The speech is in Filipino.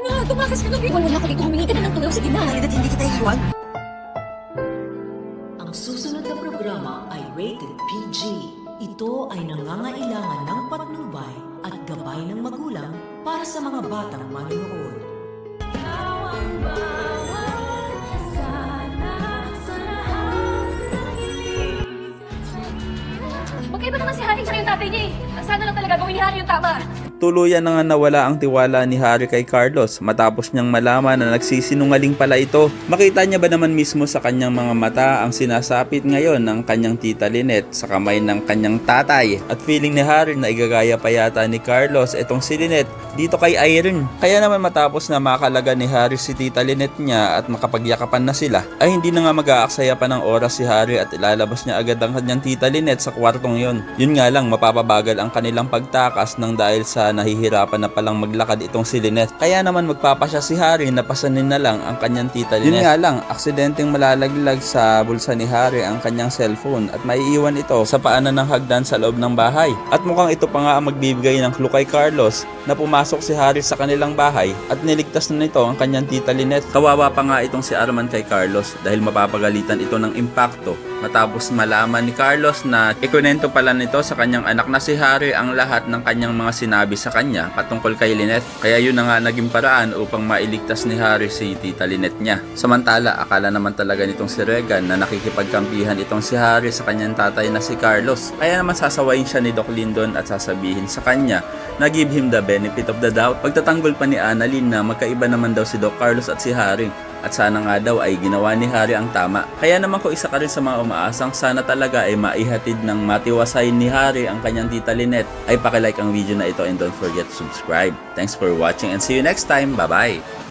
na, tumakas ka na. Wala ko dito, humingi ka na ng tulong. Sige na. Kaya hindi kita iwan. Ang susunod na programa ay rated PG. Ito ay nangangailangan ng patnubay at gabay ng magulang para sa mga batang manonood. Magkaiba naman si Harry tsaka yung tatay niya eh. Sana lang talaga gawin ni Harry yung tama. Tuluyan na nga nawala ang tiwala ni Harry kay Carlos matapos niyang malaman na nagsisinungaling pala ito. Makita niya ba naman mismo sa kanyang mga mata ang sinasapit ngayon ng kanyang tita Lynette sa kamay ng kanyang tatay. At feeling ni Harry na igagaya pa yata ni Carlos itong si Lynette dito kay Irene. Kaya naman matapos na makalaga ni Harry si tita Lynette niya at makapagyakapan na sila, ay hindi na nga mag-aaksaya pa ng oras si Harry at ilalabas niya agad ang kanyang tita Lynette sa kwartong yon. Yun nga lang, mapapabagal ang kanilang pagtakas nang dahil sa nahihirapan na palang maglakad itong si Lynette. Kaya naman magpapasya si Harry na pasanin na lang ang kanyang tita Lynette. Yun nga lang, aksidenteng malalaglag sa bulsa ni Harry ang kanyang cellphone at maiiwan ito sa paanan ng hagdan sa loob ng bahay. At mukhang ito pa nga ang magbibigay ng clue kay Carlos na pumasok si Harry sa kanilang bahay at niligtas na nito ang kanyang tita Lynette. Kawawa pa nga itong si Arman kay Carlos dahil mapapagalitan ito ng impacto matapos malaman ni Carlos na ikunento pala nito sa kanyang anak na si Harry ang lahat ng kanyang mga sinabi sa kanya patungkol kay Lynette. Kaya yun na nga naging paraan upang mailigtas ni Harry si tita Lynette niya. Samantala, akala naman talaga nitong si Regan na nakikipagkampihan itong si Harry sa kanyang tatay na si Carlos. Kaya naman sasawayin siya ni Doc Lyndon at sasabihin sa kanya na give him the benefit of the doubt. Pagtatanggol pa ni Annalyn na magkaiba naman daw si Doc Carlos at si Harry. At sana nga daw ay ginawa ni Harry ang tama. Kaya naman kung isa ka rin sa mga umaasang sana talaga ay maihatid ng matiwasay ni Harry ang kanyang tita Lynette, ay pakilike ang video na ito and don't forget to subscribe. Thanks for watching and see you next time. Bye bye!